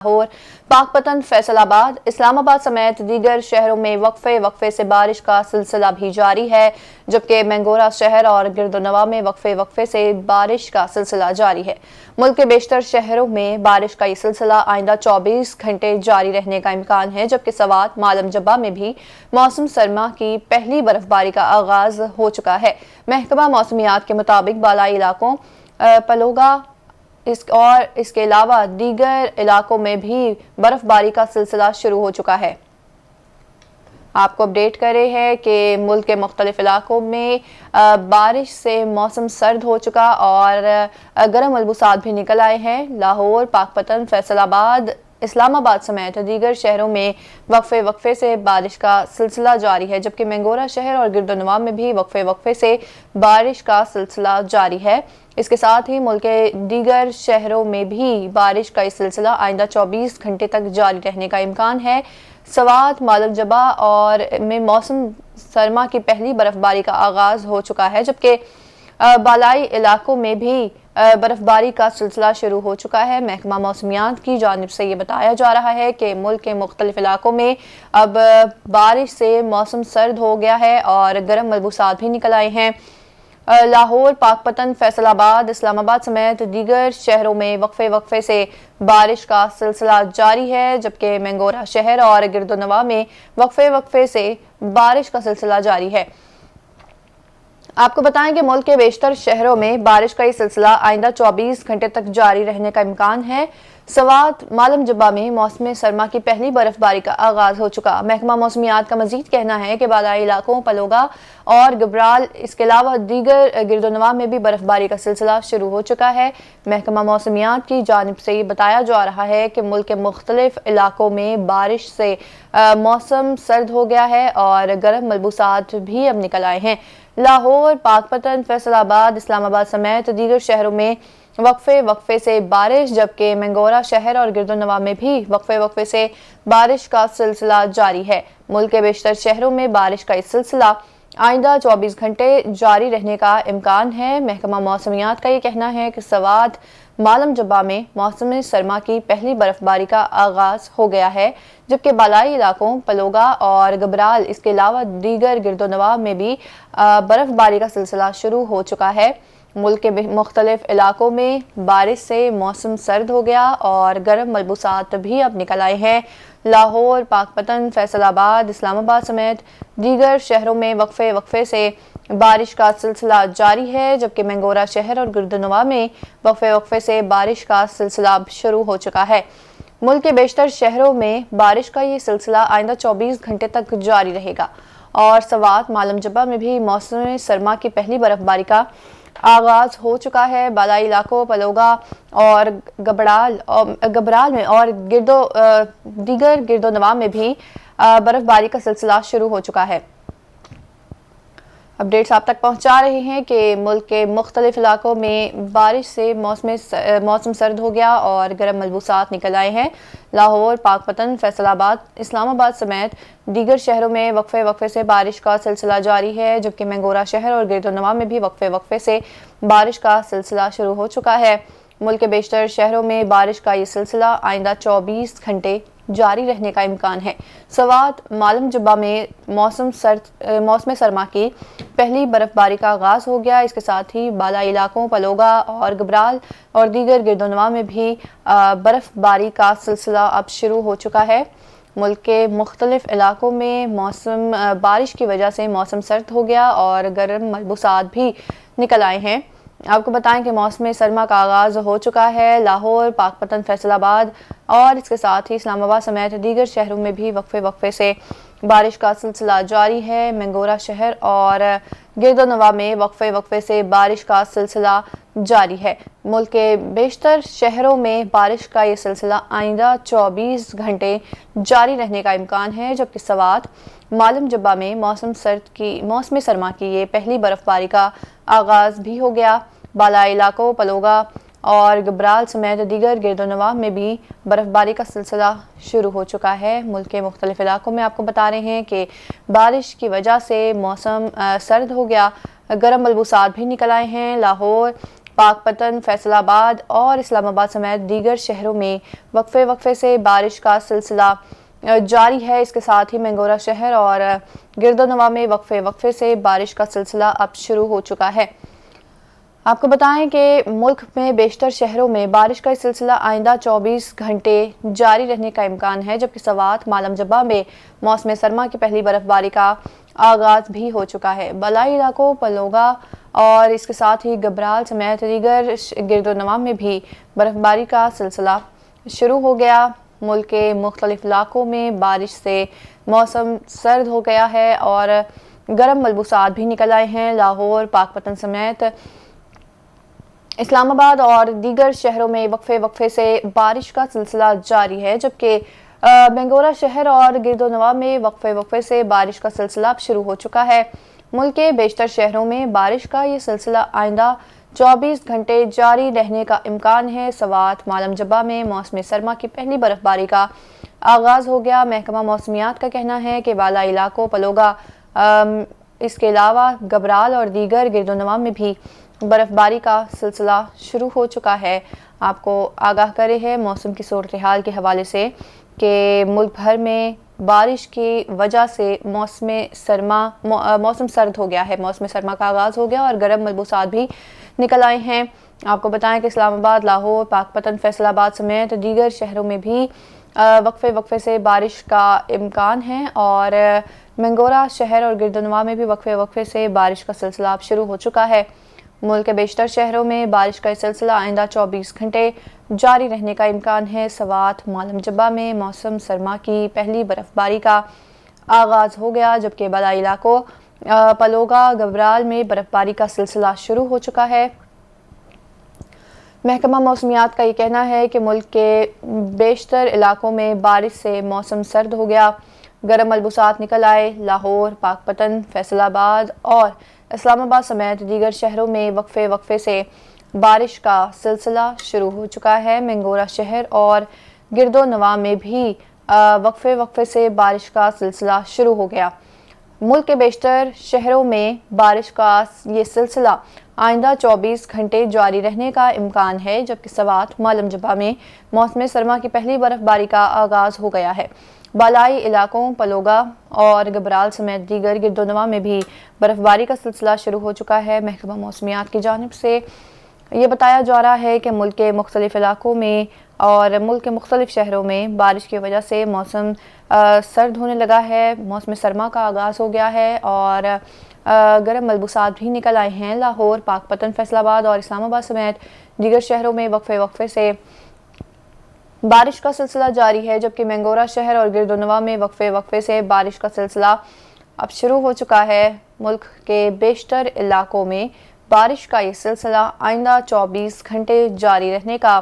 लाहौर, पाकपतन, फैसल आबाद, इस्लाम आबाद समेत दीगर शहरों में वक्फे से बारिश का सिलसिला भी जारी है, जबकि मैंगोरा शहर और गिरदोनवा में वक्फे से बारिश का सिलसिला जारी है। मुल्क के बेशतर शहरों में बारिश का ये सिलसिला आइंदा 24 घंटे जारी रहने का इम्कान है, जबकि सवात मालम जब्बा में भी मौसम सरमा की पहली बर्फबारी का आगाज हो चुका है। महकमा मौसमियात के मुताबिक बालाई इलाकों पलोगा इसके अलावा दीगर इलाकों में भी बर्फबारी का सिलसिला शुरू हो चुका है। आपको अपडेट करे हैं कि मुल्क के मुख्तलिफ इलाकों में बारिश से मौसम सर्द हो चुका और गर्म मलबूसात भी निकल आए हैं। लाहौर, पाकपतन, फैसलाबाद, इस्लामाबाद समेत दीगर शहरों में वक्फे से बारिश का सिलसिला जारी है, जबकि मैंगोरा शहर और गिरदोनवा में भी वक्फे से बारिश का सिलसिला जारी है। इसके साथ ही मुल्क के दीगर शहरों में भी बारिश का सिलसिला आइंदा 24 घंटे तक जारी रहने का इम्कान है। सवात, मालम जब्बा और में मौसम सरमा की पहली बर्फबारी का आगाज हो चुका है, जबकि बालाई इलाकों में भी बर्फबारी का सिलसिला शुरू हो चुका है। महकमा मौसमियात की जानिब से ये बताया जा रहा है कि मुल्क के मुख्तलिफ इलाकों में अब बारिश से मौसम सर्द हो गया है और गर्म मलबूसात भी निकल आए हैं। लाहौर, पाकपतन, फैसलाबाद, इस्लामाबाद समेत दीगर शहरों में वक्फे से बारिश का सिलसिला जारी है, जबकि मैंगोरा शहर और गिरदोनवा में वक्फे से बारिश का सिलसिला जारी है। आपको बताएं कि मुल्क के बेशतर शहरों में बारिश का ये सिलसिला आइंदा 24 घंटे तक जारी रहने का इम्कान है। सवात, मालम जब्बा में मौसम सरमा की पहली बर्फबारी का आगाज हो चुका। महकमा मौसमियात का मजीद कहना है कि बालाई इलाकों पलोगा और गबराल, इसके अलावा दीगर गिरदोनवा में भी बर्फबारी का सिलसिला शुरू हो चुका है। महकमा मौसमियात की जानिब से ये बताया जा रहा है कि मुल्क के मुख्तलिफ इलाकों में बारिश से मौसम सर्द हो गया है और गर्म मलबूसात भी अब निकल आए हैं। लाहौर, पाकपतन, फैसलाबाद, इस्लामाबाद समेत दीगर शहरों में वक्फे से बारिश, जबकि मैंगोरा शहर और गिरदोनवा में भी वक्फे से बारिश का सिलसिला जारी है। मुल्क के बेशतर शहरों में बारिश का इस सिलसिला आइंदा 24 घंटे जारी रहने का इम्कान है। महकमा मौसमियात का ये कहना है कि सवात, मालम जब्बा में मौसम सरमा की पहली बर्फबारी का आगाज हो गया है, जबकि बालाई इलाकों पलोगा और गबराल, इसके अलावा दीगर गिरदोनवा में भी बर्फबारी का सिलसिला शुरू हो चुका है। मुल्क के मुख्तलिफ इलाकों में बारिश से मौसम सर्द हो गया और गर्म मलबूसात भी अब निकल आए हैं। लाहौर, पाकपतन, फैसलाबाद, इस्लामाबाद समेत दीगर शहरों में वक्फे से बारिश का सिलसिला जारी है, जबकि मैंगोरा शहर और गिरदोनवा में वक्फे से बारिश का सिलसिला शुरू हो चुका है। मुल्क के बेशतर शहरों में बारिश का ये सिलसिला आइंदा 24 घंटे तक जारी रहेगा और सवात, मालम जब्बा में भी मौसम सरमा की पहली बर्फबारी का आगाज हो चुका है। बालाई इलाकों पलोगा और गबराल में और दीगर गिरदोनवा में भी बर्फबारी का सिलसिला शुरू हो चुका है। अपडेट्स आप तक पहुंचा रहे हैं कि मुल्क के मुख्तलिफ इलाकों में बारिश से मौसम सर्द हो गया और गर्म मलबूसात निकल आए हैं। लाहौर, पाकपतन, फैसलाबाद, इस्लामाबाद समेत दीगर शहरों में वक्फे से बारिश का सिलसिला जारी है, जबकि मैंगोरा शहर और गिरदोनवा में भी वक्फे से बारिश का सिलसिला शुरू हो चुका है। मुल्क के बेशतर शहरों में बारिश का ये सिलसिला आइंदा 24 घंटे जारी रहने का इम्कान है। सवात, मालम जब्बा में मौसम सरमा की पहली बर्फबारी का आगाज हो गया। इसके साथ ही बालाई इलाकों पलोगा और गबराल और दीगर गिरदोनवा में भी बर्फबारी का सिलसिला अब शुरू हो चुका है। मुल्क के मुख्तलिफ इलाकों में बारिश की वजह से मौसम सर्द हो गया और गर्म मलबूसात भी निकल आए हैं। आपको बताएं कि मौसम सरमा का आगाज हो चुका है। लाहौर, पाकपतन, फैसलाबाद और इसके साथ ही इस्लामाबाद समेत दीगर शहरों में भी वक्फे से बारिश का सिलसिला जारी है। मैंगोरा शहर और गिरदोनवा में वक्फे से बारिश का सिलसिला जारी है। मुल्क के बेशतर शहरों में बारिश का ये सिलसिला आइंदा 24 घंटे जारी रहने का इम्कान है, जबकि सवात, मालम जब्बा में मौसम सरमा की ये पहली बर्फबारी का आगाज भी हो गया। बालाई इलाकों पलोगा और गबराल समेत दीगर गिरदोनवा में भी बर्फबारी का सिलसिला शुरू हो चुका है। मुल्क के मुख्तलिफ इलाकों में आपको बता रहे हैं कि बारिश की वजह से मौसम सर्द हो गया, गर्म मलबूसात भी निकल आए हैं। लाहौर, پاک پتن، فیصل آباد اور اسلام آباد سمیت دیگر شہروں میں وقفے سے بارش کا سلسلہ جاری ہے۔ اس کے ساتھ ہی مینگورہ شہر اور گرد و نواح میں وقفے سے بارش کا سلسلہ اب شروع ہو چکا ہے۔ آپ کو بتائیں کہ ملک میں بیشتر شہروں میں بارش کا سلسلہ آئندہ 24 گھنٹے جاری رہنے کا امکان ہے، جبکہ سوات، مالم جبہ میں موسم سرما کی پہلی برف باری کا آغاز بھی ہو چکا ہے۔ بالائی علاقوں پلوگا اور اس کے ساتھ ہی گبرال سمیت دیگر گرد و نواح میں بھی برف باری کا سلسلہ شروع ہو گیا۔ ملک کے مختلف علاقوں میں بارش سے موسم سرد ہو گیا ہے اور گرم ملبوسات بھی نکل آئے ہیں۔ لاہور، پاک پتن سمیت اسلام آباد اور دیگر شہروں میں وقفے سے بارش کا سلسلہ جاری ہے، جبکہ مینگورہ شہر اور گرد و نواح میں وقفے سے بارش کا سلسلہ اب شروع ہو چکا ہے۔ ملک کے بیشتر شہروں میں بارش کا یہ سلسلہ آئندہ 24 گھنٹے جاری رہنے کا امکان ہے۔ سوات، مالم جبہ میں موسم سرما کی پہلی برف باری کا آغاز ہو گیا۔ محکمہ موسمیات کا کہنا ہے کہ بالائی علاقوں پلوگا، اس کے علاوہ گبرال اور دیگر گرد و نواح میں بھی برف باری کا سلسلہ شروع ہو چکا ہے۔ آپ کو آگاہ کرے ہیں موسم کی صورتحال کے حوالے سے کہ ملک بھر میں بارش کی وجہ سے موسم سرد ہو گیا ہے، موسم سرما کا آغاز ہو گیا اور گرم ملبوسات بھی نکل آئے ہیں۔ آپ کو بتائیں کہ اسلام آباد، لاہور، پاک پتن، فیصل آباد سمیت دیگر شہروں میں بھی وقفے سے بارش کا امکان ہے اور مینگورہ شہر اور گرد و نواح میں بھی وقفے سے بارش کا سلسلہ اب شروع ہو چکا ہے۔ ملک کے بیشتر شہروں میں بارش کا سلسلہ آئندہ 24 گھنٹے جاری رہنے کا امکان ہے۔ سوات، مالم جبہ میں موسم سرما کی پہلی برف باری کا آغاز ہو گیا، جبکہ بالائی علاقوں پلوگا، گبرال میں برف باری کا سلسلہ شروع ہو چکا ہے۔ محکمہ موسمیات کا یہ کہنا ہے کہ ملک کے بیشتر علاقوں میں بارش سے موسم سرد ہو گیا، گرم ملبوسات نکل آئے۔ لاہور، پاک پتن، فیصل آباد اور اسلام آباد سمیت دیگر شہروں میں وقفے سے بارش کا سلسلہ شروع ہو چکا ہے۔ مینگورہ شہر اور گرد و نواح میں بھی وقفے سے بارش کا سلسلہ شروع ہو گیا۔ ملک کے بیشتر شہروں میں بارش کا یہ سلسلہ آئندہ 24 گھنٹے جاری رہنے کا امکان ہے، جبکہ سوات، مالم جبہ میں موسم سرما کی پہلی برف باری کا آغاز ہو گیا ہے۔ بالائی علاقوں پلوگا اور گبرال سمیت دیگر گرد و نواح میں بھی برف باری کا سلسلہ شروع ہو چکا ہے۔ محکمہ موسمیات کی جانب سے یہ بتایا جا رہا ہے کہ ملک کے مختلف علاقوں میں اور ملک کے مختلف شہروں میں بارش کی وجہ سے موسم سرد ہونے لگا ہے، موسم سرما کا آغاز ہو گیا ہے اور گرم ملبوسات بھی نکل آئے ہیں۔ لاہور، پاک پتن، فیصل آباد اور اسلام آباد سمیت دیگر شہروں میں وقفے سے بارش کا سلسلہ جاری ہے، جبکہ مینگورہ شہر اور گرد و نواح میں وقفے سے بارش کا سلسلہ اب شروع ہو چکا ہے۔ ملک کے بیشتر علاقوں میں بارش کا یہ سلسلہ آئندہ 24 گھنٹے جاری رہنے کا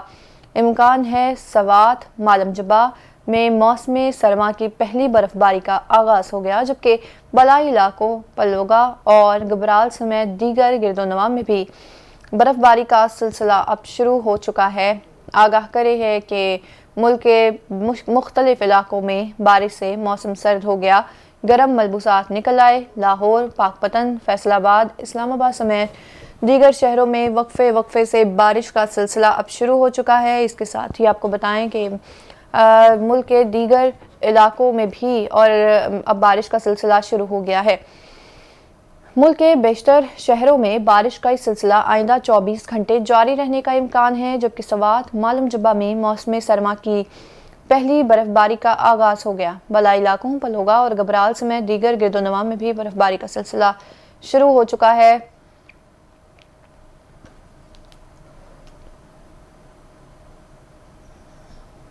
امکان ہے۔ سوات، مالم جبہ میں موسم سرما کی پہلی برف باری کا آغاز ہو گیا، جبکہ بالائی علاقوں پلوگا اور گبرال سمیت دیگر گرد و نواح میں بھی برف باری کا سلسلہ اب شروع ہو چکا ہے۔ آگاہ کرے ہے کہ ملک کے مختلف علاقوں میں بارش سے موسم سرد ہو گیا، گرم ملبوسات نکل آئے۔ لاہور، پاک پتن، فیصل آباد، اسلام آباد سمیت دیگر شہروں میں وقفے سے بارش کا سلسلہ اب شروع ہو چکا ہے۔ اس کے ساتھ ہی آپ کو بتائیں کہ ملک کے دیگر علاقوں میں بھی اور اب بارش کا سلسلہ شروع ہو گیا ہے۔ ملک کے بیشتر شہروں میں بارش کا سلسلہ آئندہ 24 گھنٹے جاری رہنے کا امکان ہے، جبکہ سوات، مالم جبہ میں موسم سرما کی پہلی برف باری کا آغاز ہو گیا۔ بالائی علاقوں پلوگا اور گبرال سمیت دیگر گرد و نواح میں بھی برف باری کا سلسلہ شروع ہو چکا ہے۔